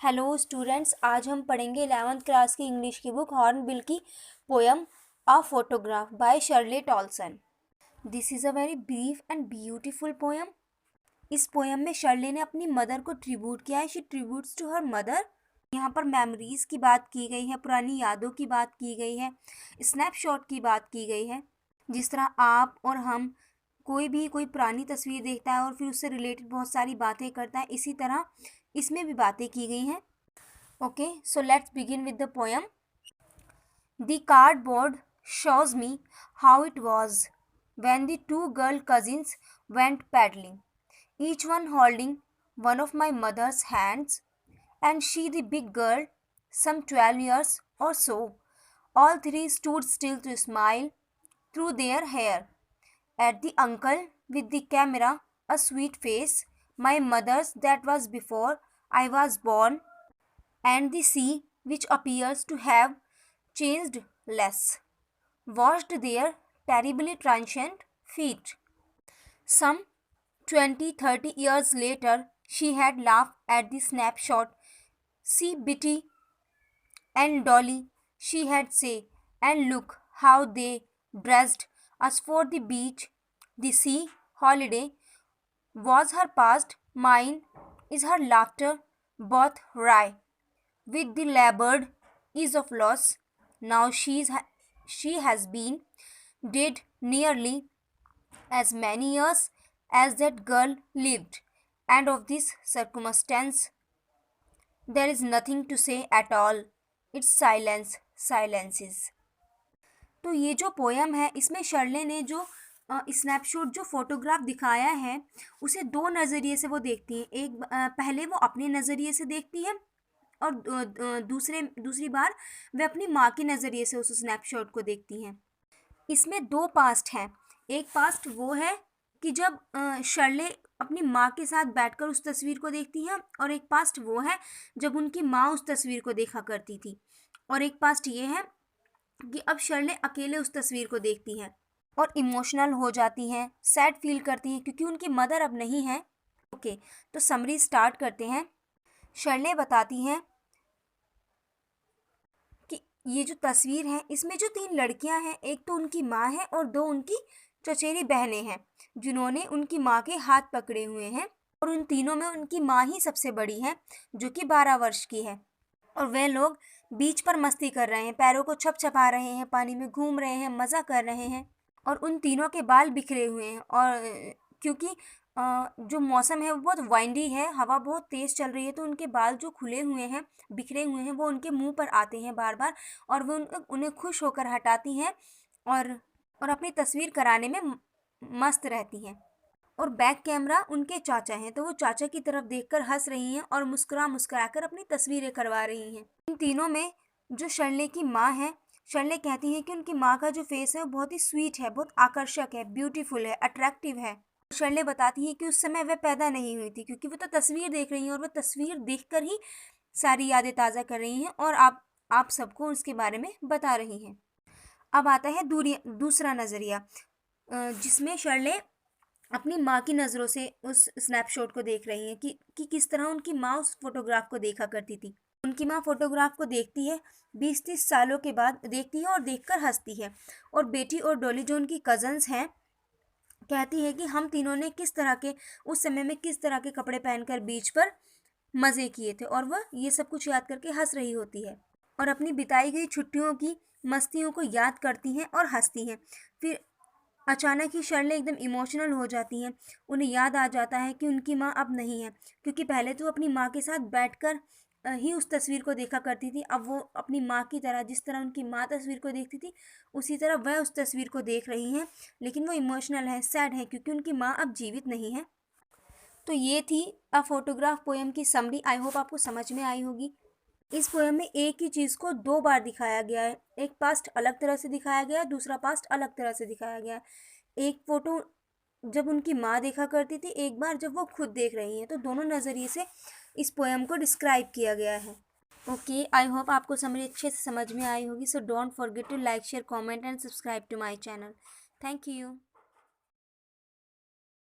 Hello students, आज हम पढ़ेंगे 11th क्लास की इंग्लिश की बुक हॉर्नबिल की poem a photograph by Shirley Toulson. This is a very brief and beautiful poem. इस पोयम में शर्ले ने अपनी मदर को ट्रिब्यूट किया है। She tributes to her mother. यहाँ पर मेमोरीज की बात की गई है, पुरानी यादों की बात की गई है, स्नैपशॉट की बात की गई है। जिस तरह आप और हम कोई पुरानी तस्वीर देखता है और फिर उससे रिलेटेड बहुत सारी बातें करता है, इसी तरह इसमें भी बातें की गई हैं। Okay, so let's begin with the poem. The cardboard shows me how it was when the two girl cousins went paddling, each one holding one of my mother's hands, and she the big girl, some 12 years or so. All three stood still to smile through their hair at the uncle with the camera, a sweet face, my mother's that was before I was born, and the sea, which appears to have changed less, washed their terribly transient feet. Some 20-30 years later, she had laughed at the snapshot. See Bitty and Dolly, she had said, and look how they dressed us for the beach. The sea holiday was her past, mine is her laughter, both wry with the labored ease of loss. Now she has been dead nearly as many years as that girl lived, and of this circumstance there is nothing to say at all. It's silence, silences. तो ये जो poem है, इसमें शर्ले ने जो snapshot जो photograph दिखाया है उसे दो नज़रिए से वो देखती हैं। एक पहले वो अपने नज़रिए से देखती है और दूसरी बार वे अपनी माँ के नज़रिए से उस स्नैपशॉट को देखती हैं। इसमें दो पास्ट हैं। एक पास्ट वो है कि जब शर्ले अपनी माँ के साथ बैठकर उस तस्वीर को देखती हैं, और एक पास्ट वो है जब उनकी माँ उस तस्वीर को देखा करती थी। और एक पास्ट ये है कि अब शर्ले अकेले उस तस्वीर को देखती हैं और इमोशनल हो जाती हैं, सैड फील करती हैं क्योंकि उनकी मदर अब नहीं है। ओके, तो समरी स्टार्ट करते हैं। शर्ले बताती हैं कि ये जो तस्वीर है इसमें जो तीन लड़कियां हैं, एक तो उनकी माँ है और दो उनकी चचेरी बहनें हैं जिन्होंने उनकी माँ के हाथ पकड़े हुए हैं। और उन तीनों में उनकी माँ ही सबसे बड़ी है जो कि 12 वर्ष की है। और वे लोग बीच पर मस्ती कर रहे हैं, पैरों को छपछपा रहे हैं, पानी में घूम रहे हैं, मज़ा कर रहे हैं। और उन तीनों के बाल बिखरे हुए हैं और क्योंकि जो मौसम है वो बहुत वाइंडी है, हवा बहुत तेज़ चल रही है, तो उनके बाल जो खुले हुए हैं, बिखरे हुए हैं, वो उनके मुंह पर आते हैं बार बार और वो उन्हें खुश होकर हटाती हैं और अपनी तस्वीर कराने में मस्त रहती हैं। और बैक कैमरा उनके चाचा हैं, तो वो चाचा की तरफ देखकर हंस रही हैं और मुस्कुरा कर अपनी तस्वीरें करवा रही हैं। इन तीनों में जो शर्ले की माँ है, शर्ले कहती हैं कि उनकी माँ का जो फेस है वो बहुत ही स्वीट है, बहुत आकर्षक है, ब्यूटीफुल है, अट्रैक्टिव है। शर्ले बताती हैं कि उस समय वह पैदा नहीं हुई थी क्योंकि वो तो तस्वीर देख रही हैं और वह तस्वीर देखकर ही सारी यादें ताज़ा कर रही हैं और आप सबको उसके बारे में बता रही हैं। अब आता है दूसरा नज़रिया, जिसमें शर्ले अपनी माँ की नज़रों से उस स्नैपशॉट को देख रही हैं कि किस तरह उनकी माँ उस फोटोग्राफ को देखा करती थी। उनकी माँ फोटोग्राफ को देखती है, 20-30 सालों के बाद देखती है और देखकर हंसती है। और बेटी और डॉली जो उनकी कज़न्स हैं, कहती है कि हम तीनों ने किस तरह के उस समय में किस तरह के कपड़े पहनकर बीच पर मज़े किए थे, और वह ये सब कुछ याद करके हंस रही होती है और अपनी बिताई गई छुट्टियों की मस्तियों को याद करती हैं और हंसती हैं। फिर अचानक ही शर्ले एकदम इमोशनल हो जाती हैं। उन्हें याद आ जाता है कि उनकी माँ अब नहीं है, क्योंकि पहले तो अपनी माँ के साथ बैठकर ही उस तस्वीर को देखा करती थी। अब वो अपनी माँ की तरह, जिस तरह उनकी माँ तस्वीर को देखती थी, उसी तरह वह उस तस्वीर को देख रही हैं, लेकिन वो इमोशनल है, सैड है क्योंकि उनकी माँ अब जीवित नहीं है। तो ये थी अ फोटोग्राफ पोएम की समरी। आई होप आपको समझ में आई होगी। इस पोएम में एक ही चीज़ को दो बार दिखाया गया है। एक पास्ट अलग तरह से दिखाया गया है, दूसरा पास्ट अलग तरह से दिखाया गया है। एक फ़ोटो जब उनकी माँ देखा करती थी, एक बार जब वो खुद देख रही हैं, तो दोनों नज़रिए से इस पोएम को डिस्क्राइब किया गया है। ओके, आई होप आपको समरी अच्छे से समझ में आई होगी। So don't forget to like, share, comment and subscribe to my channel. Thank you.